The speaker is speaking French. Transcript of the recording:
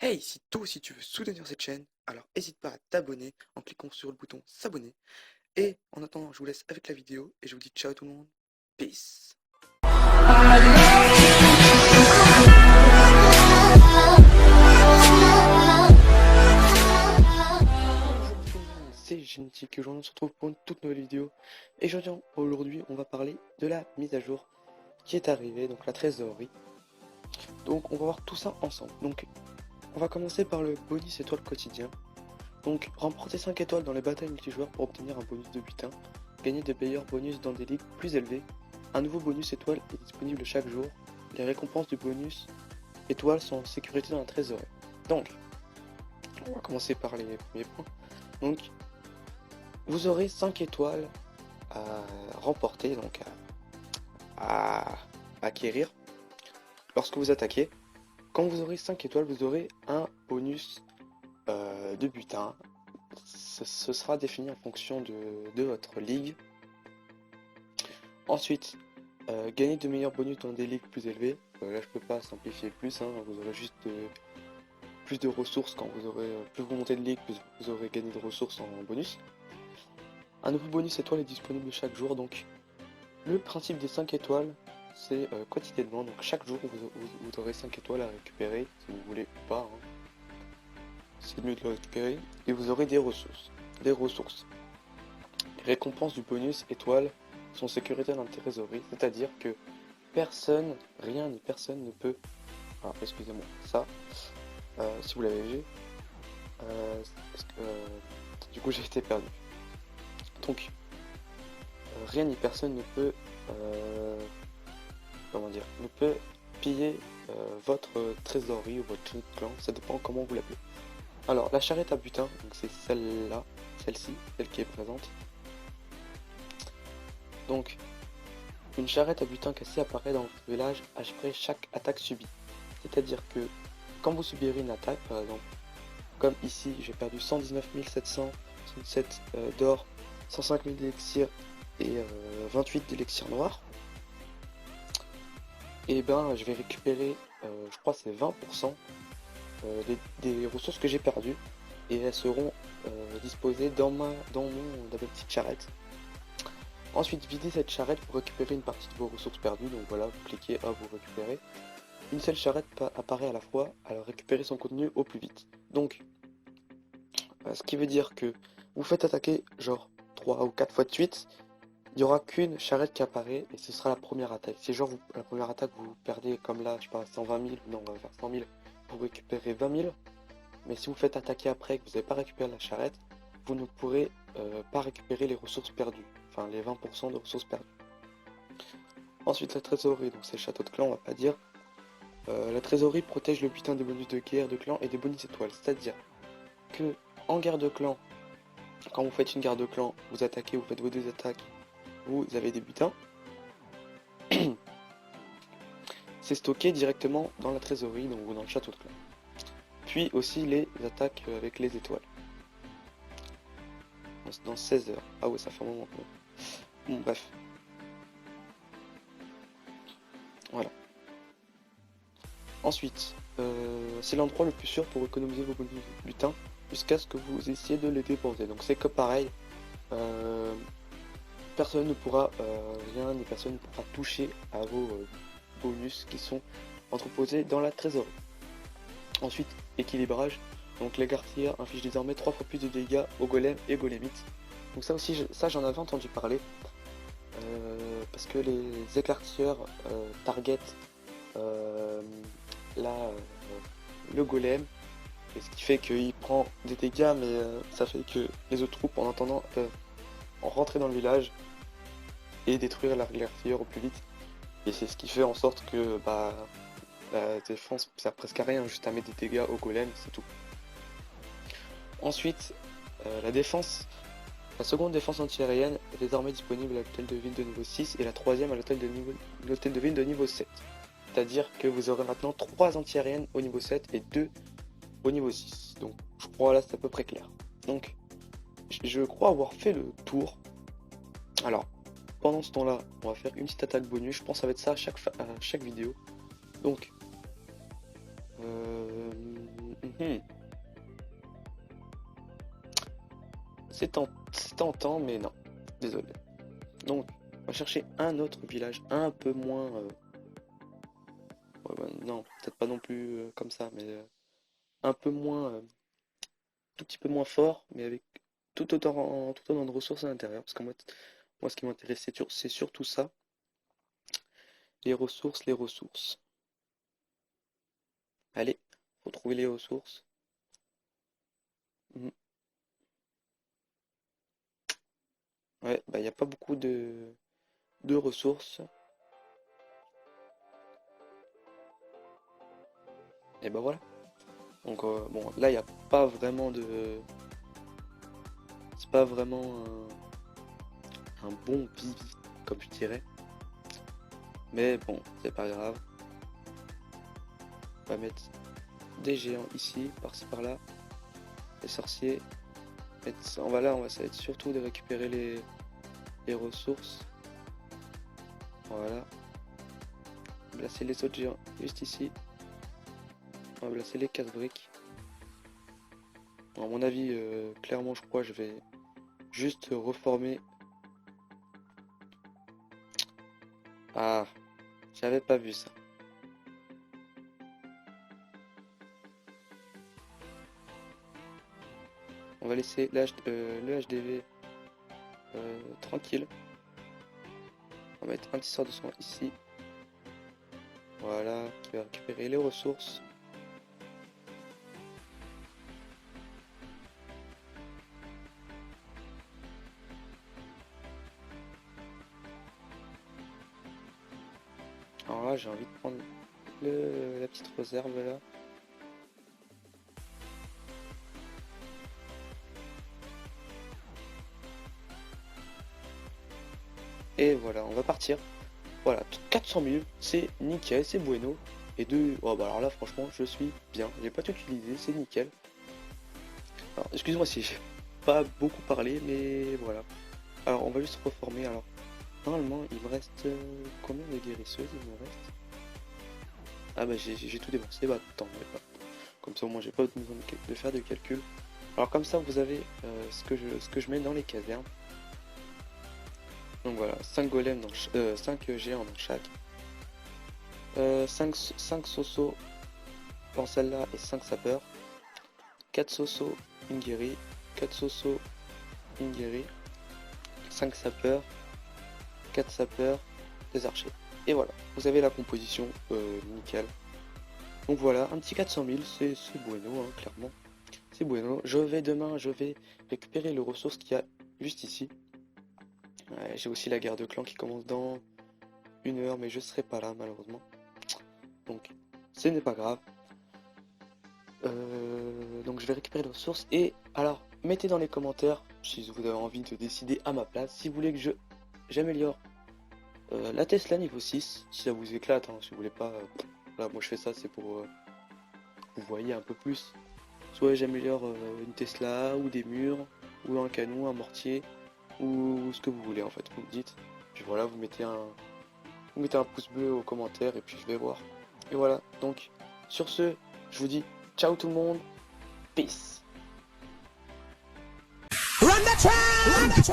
Hey, si toi aussi tu veux soutenir cette chaîne, alors n'hésite pas à t'abonner en cliquant sur le bouton s'abonner. Et en attendant, je vous laisse avec la vidéo et je vous dis ciao tout le monde. Peace. Bonjour tout le monde, c'est Genetic, aujourd'hui on se retrouve pour une toute nouvelle vidéo. Et aujourd'hui on va parler de la mise à jour qui est arrivée, donc la trésorerie. Donc on va voir tout ça ensemble. Donc on va commencer par le bonus étoile quotidien. Donc remporter 5 étoiles dans les batailles multijoueurs pour obtenir un bonus de butin. Gagner de meilleurs bonus dans des ligues plus élevées. Un nouveau bonus étoile est disponible chaque jour. Les récompenses du bonus étoile sont en sécurité dans la trésorerie. Donc, on va commencer par les premiers points. Donc, vous aurez 5 étoiles à remporter, donc à acquérir lorsque vous attaquez. Quand vous aurez 5 étoiles, vous aurez un bonus de butin. Ce sera défini en fonction de votre ligue. Ensuite, gagner de meilleurs bonus dans des ligues plus élevées. Là, je peux pas simplifier plus, hein, vous aurez juste plus de ressources quand vous aurez plus vous montez de ligue, plus vous aurez gagné de ressources en bonus. Un nouveau bonus étoile est disponible chaque jour, donc le principe des 5 étoiles, c'est quotidiennement, donc chaque jour vous aurez 5 étoiles à récupérer, si vous voulez ou pas, hein. C'est mieux de le récupérer, et vous aurez des ressources. Les récompenses du bonus étoile sont sécurisées dans la trésorerie, c'est-à-dire que personne, rien ni personne ne peut... Ah, excusez-moi, ça, si vous l'avez vu, du coup j'ai été perdu. Donc, rien ni personne ne peut, comment dire, ne peut piller votre trésorerie ou votre clan, ça dépend comment vous l'appelez. Alors, la charrette à butin, donc c'est celle-là, celle-ci, celle qui est présente. Donc, une charrette à butin cassé apparaît dans votre village après chaque attaque subie. C'est-à-dire que quand vous subirez une attaque, par exemple, comme ici, j'ai perdu 119 767 d'or, 105 000 d'élixir et 28 d'élixir noir, et ben je vais récupérer, je crois c'est 20% des ressources que j'ai perdues, et elles seront disposées dans ma petite charrette. Ensuite, videz cette charrette pour récupérer une partie de vos ressources perdues, donc voilà, vous cliquez à vous récupérer. Une seule charrette apparaît à la fois, alors récupérer son contenu au plus vite. Donc, ce qui veut dire que vous faites attaquer genre 3 ou 4 fois de suite, il n'y aura qu'une charrette qui apparaît et ce sera la première attaque. Si genre la première attaque vous perdez comme là, je sais pas, 120 000, non on va faire 100 000, vous récupérez 20 000. Mais si vous faites attaquer après et que vous n'avez pas récupéré la charrette, vous ne pourrez pas récupérer les ressources perdues, enfin les 20% de ressources perdues. Ensuite la trésorerie, donc c'est le château de clan, on va pas dire. La trésorerie protège le butin des bonus de guerre de clan et des bonus étoiles, c'est-à-dire que en guerre de clan, quand vous faites une guerre de clan, vous attaquez, vous faites vos 2 attaques, vous avez des butins. C'est stocké directement dans la trésorerie, donc ou dans le château de clan. Puis aussi les attaques avec les étoiles. Dans 16 heures. Ah ouais, ça fait un moment. Bon, bref. Voilà. Ensuite, c'est l'endroit le plus sûr pour économiser vos bonus butin jusqu'à ce que vous essayez de les dépenser. Donc c'est que pareil. Personne ne pourra rien ni personne ne pourra toucher à vos bonus qui sont entreposés dans la trésorerie. Ensuite, équilibrage. Donc les garcières infligent désormais 3 fois plus de dégâts aux golems et golémites. Donc ça aussi, ça j'en avais entendu parler. Parce que les éclaireurs target le golem. Et ce qui fait qu'il prend des dégâts, mais ça fait que les autres troupes en attendant peuvent rentrer dans le village et détruire l'artilleur au plus vite. Et c'est ce qui fait en sorte que la défense sert presque à rien, juste à mettre des dégâts au golem, c'est tout. Ensuite, la défense, la seconde défense antiaérienne est désormais disponible à l'hôtel de ville de niveau 6 et la troisième à l'hôtel de ville de niveau 7. C'est-à-dire que vous aurez maintenant 3 antiaériennes au niveau 7 et 2 au niveau 6. Donc je crois là c'est à peu près clair. Donc je crois avoir fait le tour. Alors pendant ce temps-là, on va faire une petite attaque bonus. Je pense que ça va être ça à chaque vidéo. Donc Hmm. C'est tentant, mais non. Désolé. Donc, on va chercher un autre village un peu moins... ouais, bah, non, peut-être pas non plus comme ça, mais un peu moins... tout petit peu moins fort, mais avec tout autant de ressources à l'intérieur. Parce que moi ce qui m'intéresse, c'est surtout ça. Les ressources, les ressources. Allez, faut trouver les ressources. Mhm. Ouais, bah il n'y a pas beaucoup de ressources. Et bah voilà. Donc bon, là il n'y a pas vraiment de... C'est pas vraiment un bon vivi, comme je dirais. Mais bon, c'est pas grave. On va mettre des géants ici, par-ci par-là. Les sorciers. Ça va être surtout de récupérer les ressources. Voilà. On va placer les autres géants juste ici. On va placer les casse-briques. Bon, à mon avis, clairement, je crois, je vais juste reformer. Ah, j'avais pas vu ça. On va laisser le HDV tranquille. On va mettre un petit sort de soin ici. Voilà, qui va récupérer les ressources. Alors là, j'ai envie de prendre la petite réserve là. Et voilà, on va partir. Voilà, 400 000, c'est nickel, c'est bueno. Et oh bah alors là, franchement, je suis bien. J'ai pas tout utilisé, c'est nickel. Alors, excuse-moi si j'ai pas beaucoup parlé, mais voilà. Alors, on va juste reformer. Alors, normalement, il me reste combien de guérisseuses il me reste? Ah bah j'ai tout dépensé. Bah attends, comme ça au moins j'ai pas besoin de faire de calcul. Alors comme ça, vous avez ce que je mets dans les casernes. Donc voilà, 5 golems, 5 géants dans chaque. 5 sosos dans celle-là et 5 sapeurs. 4 sosos, une guérie. 4 sosos, une guérie. 5 sapeurs. 4 sapeurs, des archers. Et voilà, vous avez la composition nickel. Donc voilà, un petit 400 000, c'est bueno, hein, clairement. C'est bueno. Demain, je vais récupérer le ressource qu'il y a juste ici. J'ai aussi la guerre de clan qui commence dans 1 heure, mais je serai pas là malheureusement. Donc, ce n'est pas grave. Donc je vais récupérer les ressources. Et alors, mettez dans les commentaires si vous avez envie de décider à ma place. Si vous voulez que j'améliore la Tesla niveau 6, si ça vous éclate, hein, si vous voulez pas... là, moi je fais ça, c'est pour... vous voyez un peu plus. Soit j'améliore une Tesla, ou des murs, ou un canon, un mortier, ou ce que vous voulez en fait, vous me dites. Puis voilà, vous mettez un pouce bleu au commentaire et puis je vais voir. Et voilà, donc sur ce, je vous dis ciao tout le monde, peace. Run the track!